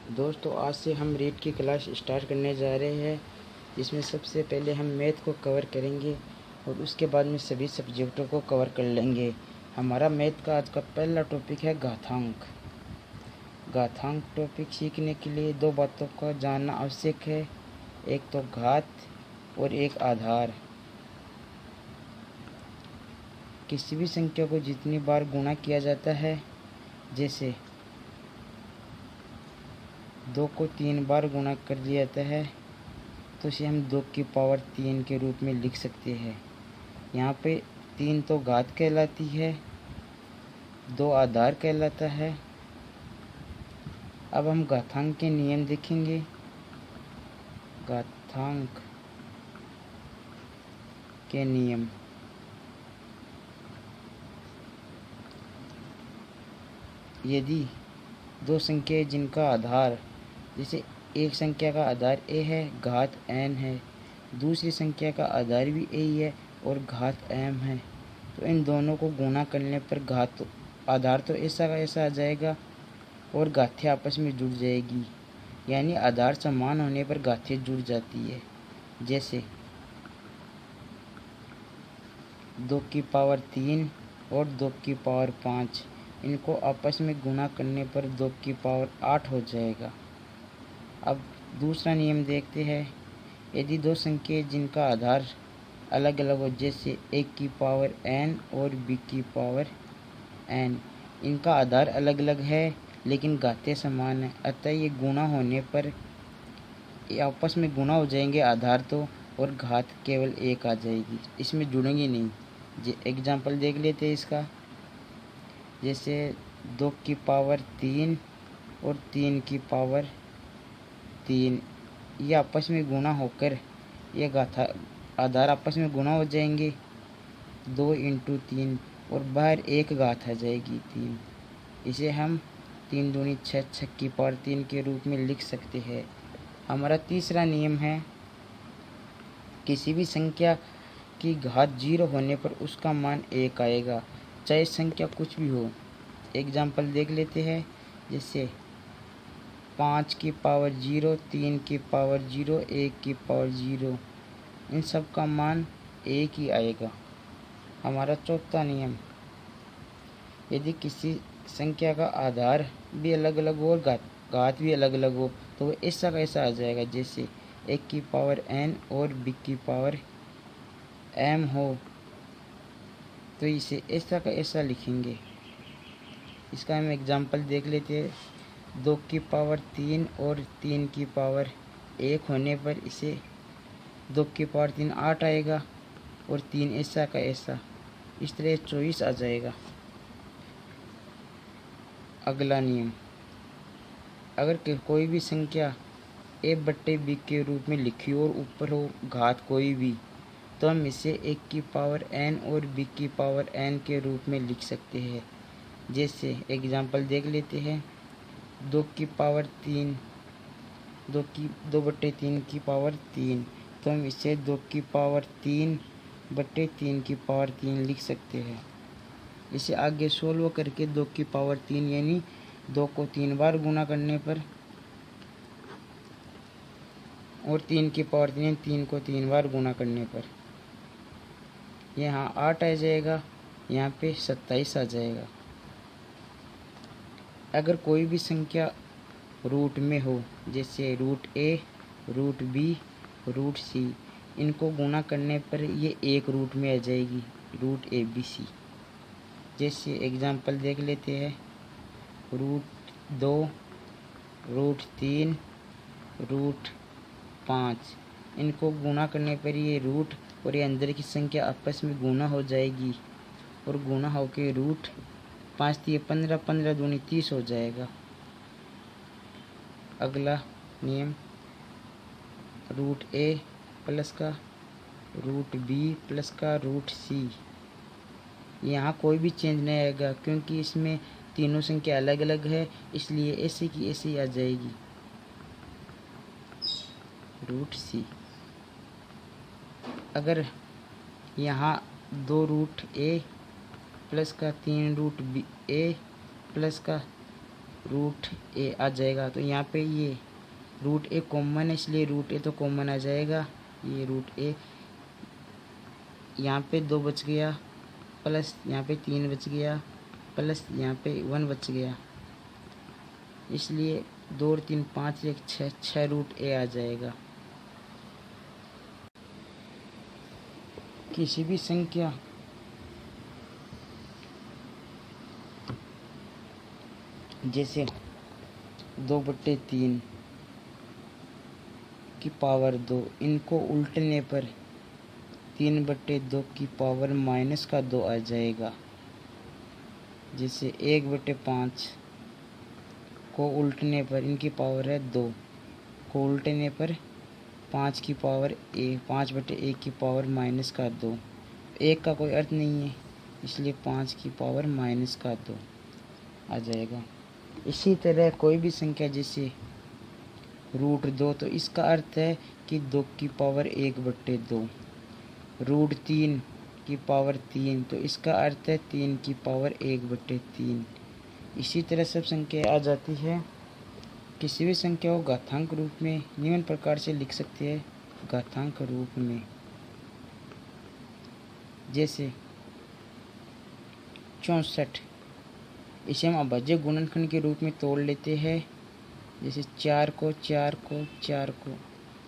दोस्तों आज से हम रीड की क्लास स्टार्ट करने जा रहे हैं, जिसमें सबसे पहले हम मैथ को कवर करेंगे और उसके बाद में सभी सब्जेक्टों को कवर कर लेंगे। हमारा मैथ का आज का पहला टॉपिक है घातांक। घातांक टॉपिक सीखने के लिए दो बातों का जानना आवश्यक है, एक तो घात और एक आधार। किसी भी संख्या को जितनी बार गुणा किया जाता है, जैसे 2 को 3 बार गुणा कर दिया जाता है, तो इसे हम 2 की पावर 3 के रूप में लिख सकते हैं। यहाँ पे 3 तो घात कहलाती है, 2 आधार कहलाता है। अब हम घातांक के नियम देखेंगे। घातांक के नियम। यदि दो संख्या जिनका आधार, जैसे एक संख्या का आधार a है, घात n है, दूसरी संख्या का आधार भी a ही है और घात m है, तो इन दोनों को गुणा करने पर आधार तो ऐसा का ऐसा आ जाएगा और घातें आपस में जुड़ जाएगी। यानी आधार समान होने पर घातें जुड़ जाती है। जैसे 2 की पावर 3 और 2 की पावर 5, इनको आपस में गुणा करने पर 2 की पावर 8 हो जाएगा। अब दूसरा नियम देखते हैं। यदि दो संख्या जिनका आधार अलग अलग हो, जैसे a की पावर n और b की पावर n, इनका आधार अलग अलग है लेकिन घातें समान है, अतः ये गुणा होने पर ये आपस में गुणा हो जाएंगे आधार तो, और घात केवल एक आ जाएगी, इसमें जुड़ेंगी नहीं। एग्जाम्पल देख लेते हैं इसका। जैसे 2 की पावर 3 और 3 की पावर 3, ये आपस में गुणा होकर ये आधार आपस में गुणा हो जाएंगे, 2 इंटू 3, और बाहर एक घात आ जाएगी 3। इसे हम 3 दूनी 6, 6 की पावर 3 के रूप में लिख सकते हैं। हमारा तीसरा नियम है, किसी भी संख्या की घात 0 होने पर उसका मान 1 आएगा, चाहे संख्या कुछ भी हो। एग्जाम्पल देख लेते हैं। जैसे 5 की पावर 0, 3 की पावर 0, 1 की पावर 0, इन सब का मान 1 ही आएगा। हमारा चौथा नियम, यदि किसी संख्या का आधार भी अलग अलग हो और घात भी अलग अलग हो, तो वो ऐसा का ऐसा आ जाएगा। जैसे 1 की पावर n और b की पावर m हो, तो इसे ऐसा का ऐसा लिखेंगे। इसका हम एग्जाम्पल देख लेते हैं। 2 की पावर 3 और 3 की पावर 1 होने पर इसे 2 की पावर 3 8 आएगा और 3 ऐसा का ऐसा, इस तरह 24 आ जाएगा। अगला नियम, अगर कोई भी संख्या a बट्टे b के रूप में लिखी हो और ऊपर हो घात कोई भी, तो हम इसे 1 की पावर n और b की पावर n के रूप में लिख सकते हैं। जैसे एग्जाम्पल देख लेते हैं। 2 की पावर 3, 2 बट्टे 3 की पावर 3, तो हम इसे 2 की पावर 3 बट्टे 3 की पावर 3 लिख सकते हैं। इसे आगे सोल्व करके 2 की पावर 3 यानी 2 को 3 बार गुणा करने पर, और 3 की पावर 3 को 3 बार गुणा करने पर यहाँ 8 आ जाएगा, यहाँ पे 27 आ जाएगा। अगर कोई भी संख्या रूट में हो, जैसे root a, root b, root c, इनको गुणा करने पर ये एक रूट में आ जाएगी, रूट ABC। जैसे एग्जाम्पल देख लेते हैं। रूट 2, रूट 3, रूट 5, इनको गुणा करने पर ये रूट और ये अंदर की संख्या आपस में गुणा हो जाएगी और गुणा होकर रूट 5 3 15, 15 दूनी 30 हो जाएगा। अगला नियम, रूट a प्लस का रूट b प्लस का रूट c, यहाँ कोई भी चेंज नहीं आएगा क्योंकि इसमें तीनों संख्या अलग अलग है, इसलिए ऐसे की ऐसे ही आ जाएगी, रूट c। अगर यहाँ 2 रूट a प्लस का 3 रूट b a प्लस का रूट ए आ जाएगा। तो यहाँ पे ये रूट ए कॉमन है, इसलिए रूट ए तो कॉमन आ जाएगा। ये रूट ए यहाँ पे 2 बच गया, प्लस यहाँ पे 3 बच गया, प्लस यहाँ पे 1 बच गया, इसलिए 2 और 3 5 1 6 6 रूट ए आ जाएगा। किसी भी संख्या जैसे 2/3 की पावर 2, इनको उल्टने पर 3/2 की पावर -2 आ जाएगा। जैसे 1/5 को उल्टने पर इनकी पावर है 2, को उल्टने पर 5 की पावर 5/1 की पावर -2। 1 का कोई अर्थ नहीं है, इसलिए 5 की पावर -2 आ जाएगा। इसी तरह कोई भी संख्या जैसे √2, तो इसका अर्थ है कि 2 की पावर 1/2। √3 की पावर 3, तो इसका अर्थ है 3 की पावर 1/3। इसी तरह सब संख्या आ जाती है। किसी भी संख्या को घातांक रूप में निम्न प्रकार से लिख सकते हैं। घातांक रूप में जैसे 64, इसे हम अभाज्य गुणनखंड के रूप में तोड़ लेते हैं। जैसे 4 को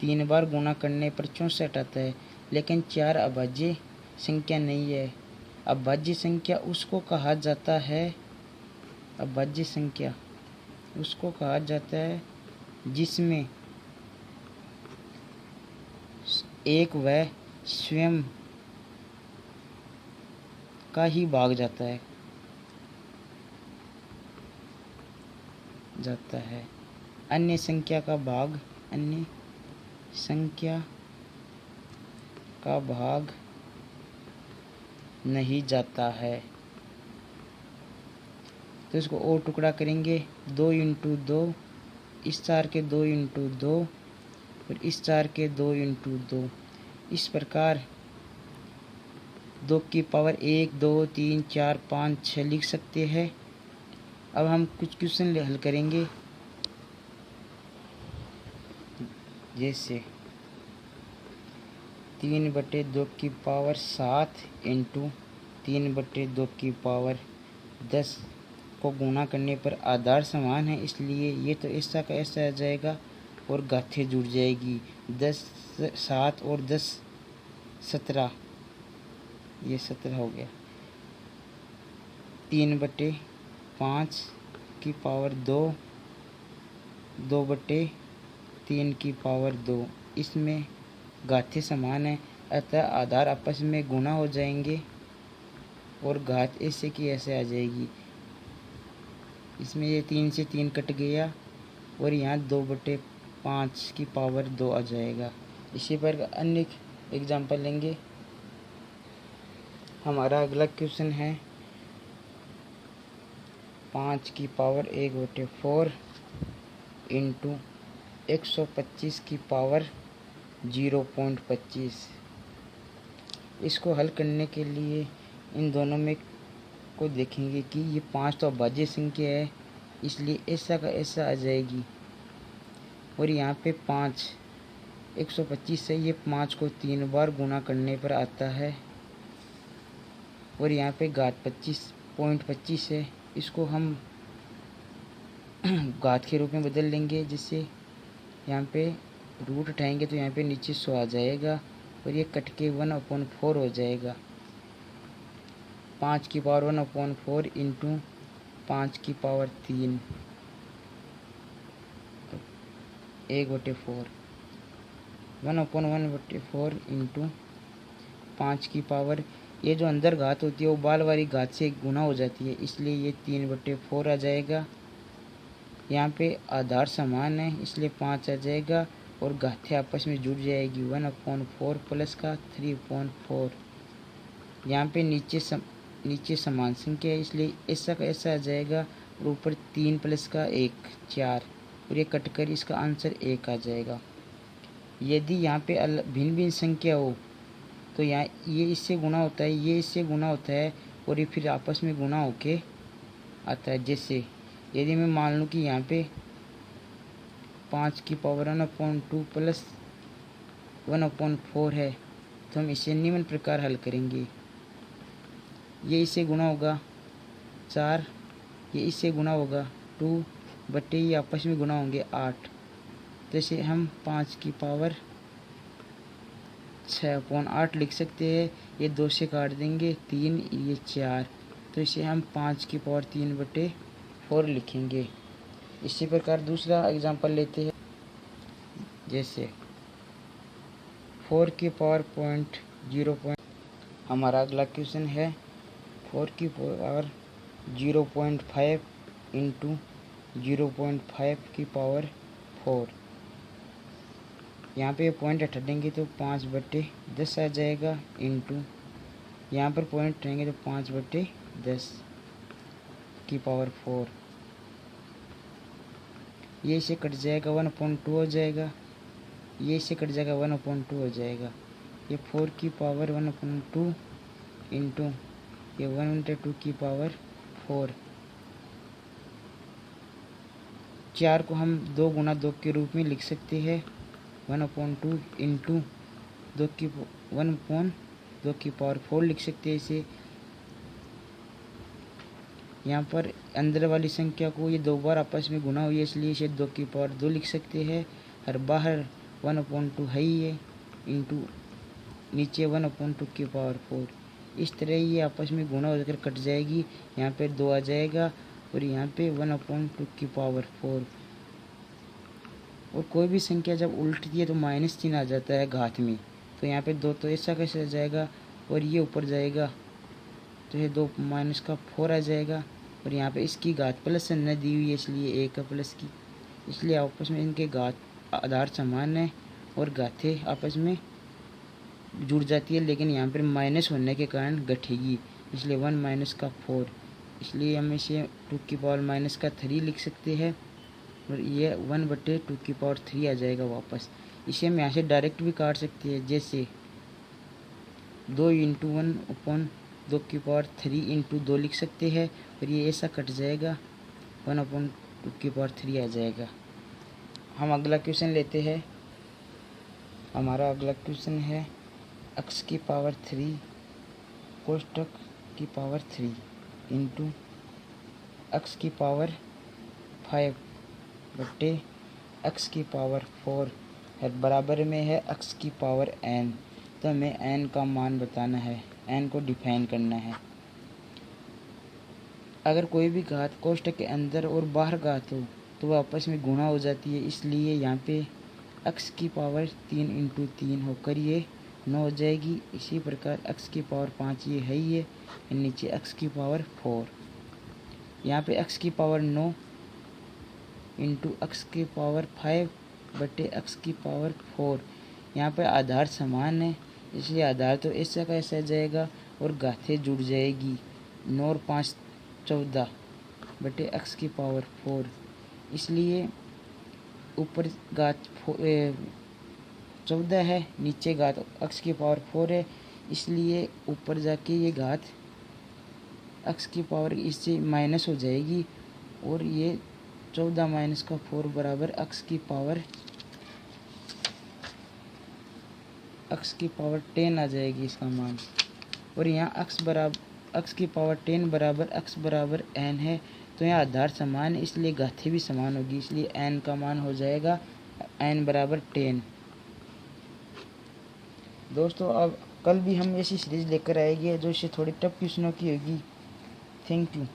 3 बार गुणा करने पर 64 आता है, लेकिन 4 अभाज्य संख्या नहीं है। अभाज्य संख्या उसको कहा जाता है, अभाज्य संख्या उसको कहा जाता है जिसमें एक व स्वयं का ही भाग जाता है, अन्य संख्या का भाग नहीं जाता है। तो इसको और टुकड़ा करेंगे, 2 × 2, इस 4 के 2 × 2 और इस 4 के 2 × 2। इस प्रकार 2 की पावर 1 2 3 4 5 6 लिख सकते हैं। अब हम कुछ क्वेश्चन हल करेंगे। जैसे 3/2 की पावर 7 × 3/2 की पावर 10 को गुणा करने पर आधार समान है, इसलिए ये तो ऐसा का ऐसा आ जाएगा और घातें जुड़ जाएगी। 10 7 और 10 17, ये 17 हो गया। 3/5 की पावर 2, 2/3 की पावर 2, इसमें घातें समान है, अतः आधार आपस में गुणा हो जाएंगे और घात ऐसे की ऐसे आ जाएगी। इसमें ये 3 से 3 कट गया और यहाँ 2/5 की पावर 2 आ जाएगा। इसी पर अन्य एग्जाम्पल लेंगे। हमारा अगला क्वेश्चन है 5 की पावर 1/4 × 125 की पावर 0.25। इसको हल करने के लिए इन दोनों में को देखेंगे कि ये 5 तो अभाज्य संख्या है, इसलिए ऐसा का ऐसा आ जाएगी। और यहाँ पे 5 125 से ये 5 को 3 बार गुणा करने पर आता है और यहाँ पे घात 25.25 है, इसको हम घात के रूप में बदल लेंगे। जिससे यहाँ पे रूट उठाएंगे तो यहाँ पे नीचे 100 आ जाएगा और ये कट के 1/4 हो जाएगा। 5 की पावर 1/4 × 5 की पावर 3 1/4, 1/1/4 × 5 की पावर, ये जो अंदर घात होती है वो बाल वाली घात से गुना हो जाती है, इसलिए ये 3/4 आ जाएगा। यहाँ पे आधार समान है, इसलिए 5 आ जाएगा और घातें आपस में जुड़ जाएगी। 1/4 प्लस का 3/4। यहाँ पे नीचे समान संख्या है, इसलिए ऐसा का ऐसा आ जाएगा और ऊपर 3 प्लस का 1 4 और ये कटकर इसका आंसर 1 आ जाएगा। यदि यहाँ पे भिन्न भिन्न संख्या हो तो यहाँ ये इससे गुना होता है, ये इससे गुना होता है और ये फिर आपस में गुना होके आता है। जैसे यदि मैं मान लूँ कि यहाँ पे 5 की पावर 1/2 प्लस 1/4 है, तो हम इसे निम्न प्रकार हल करेंगे। ये इससे गुणा होगा 4, ये इससे गुणा होगा 2 बटे ये आपस में गुणा होंगे 8। तो इसे हम 5 की पावर 6/8 लिख सकते हैं। ये 2 से काट देंगे 3, ये 4, तो इसे हम 5 की पावर 3/4 लिखेंगे। इसी प्रकार दूसरा एग्जांपल लेते हैं, जैसे 4 की पावर 0. हमारा अगला क्वेश्चन है 4 की पावर 0.5 इंटू 0.5 की पावर 4। यहाँ पे पॉइंट हटा देंगे तो 5/10 आ जाएगा, इंटू यहाँ पर पॉइंट रहेंगे तो 5/10 की पावर 4। ये इसे कट जाएगा 1/2 हो जाएगा, ये इसे कट जाएगा 1/2 हो जाएगा। ये 4 की पावर 1/2 इंटू ये 1/2 की पावर 4। 4 को हम 2 गुना 2 के रूप में लिख सकते हैं। 1/2 इंटू 1/2 की पावर 4 लिख सकते हैं इसे। यहाँ पर अंदर वाली संख्या को ये 2 बार आपस में गुना हुई है, इसलिए इसे 2 की पावर 2 लिख सकते हैं। और बाहर 1/2 है ही है, इंटू नीचे 1/2 की पावर 4। इस तरह ये आपस में गुणा होकर कट जाएगी। यहाँ पे 2 आ जाएगा और यहाँ पे 1/2 की पावर 4। और कोई भी संख्या जब उल्टती है तो माइनस चिन्ह आ जाता है घात में। तो यहाँ पे 2 तो ऐसा कैसे आ जाएगा और ये ऊपर जाएगा, तो ये 2 माइनस का 4 आ जाएगा। और यहाँ पे इसकी घात प्लस न दी हुई है, इसलिए 1 प्लस की, इसलिए आपस में इनके घात आधार समान है और घातें आपस में जुड़ जाती है, लेकिन यहाँ पर माइनस होने के कारण घटेगी, इसलिए 1 माइनस का 4। इसलिए हम इसे 2 की पावर माइनस का 3 लिख सकते हैं और ये 1/2 की पावर 3 आ जाएगा वापस। इसे हम यहाँ से डायरेक्ट भी काट सकते हैं, जैसे 2 इंटू 1/2 की पावर 3 इंटू 2 लिख सकते हैं और ये ऐसा कट जाएगा, 1/2 की पावर 3 आ जाएगा। हम अगला क्वेश्चन लेते हैं। हमारा अगला क्वेश्चन है x की पावर 3 कोष्टक की पावर 3 इंटू x की पावर 5 बटे x की पावर 4 है, बराबर में है x की पावर n। तो हमें n का मान बताना है, n को डिफाइन करना है। अगर कोई भी घात कोष्टक के अंदर और बाहर घात हो तो वह आपस में गुणा हो जाती है, इसलिए यहाँ पे x की पावर 3 इंटू 3 होकर ये 9 हो जाएगी। इसी प्रकार x की पावर 5 ये है ही है, नीचे x की पावर 4। यहाँ पे x की पावर 9 इंटू x की पावर 5 बटे x की पावर 4। यहाँ पे आधार समान है, इसलिए आधार तो ऐसा का ऐसा जाएगा और घातें जुड़ जाएगी। 9 और 5 14 बटे x की पावर 4। इसलिए ऊपर घात 14 है, नीचे घात x की पावर 4 है, इसलिए ऊपर जाके ये घात x की पावर इससे माइनस हो जाएगी और ये 14 माइनस का 4 बराबर x की पावर 10 आ जाएगी इसका मान। और यहाँ x की पावर 10 बराबर x बराबर n है, तो यहाँ आधार समान है, इसलिए घातें भी समान होगी, इसलिए n का मान हो जाएगा n बराबर 10। दोस्तों अब कल भी हम ऐसी सीरीज़ लेकर आएंगे जो इससे थोड़ी टफ क्वेश्चनों की होगी। Thank you.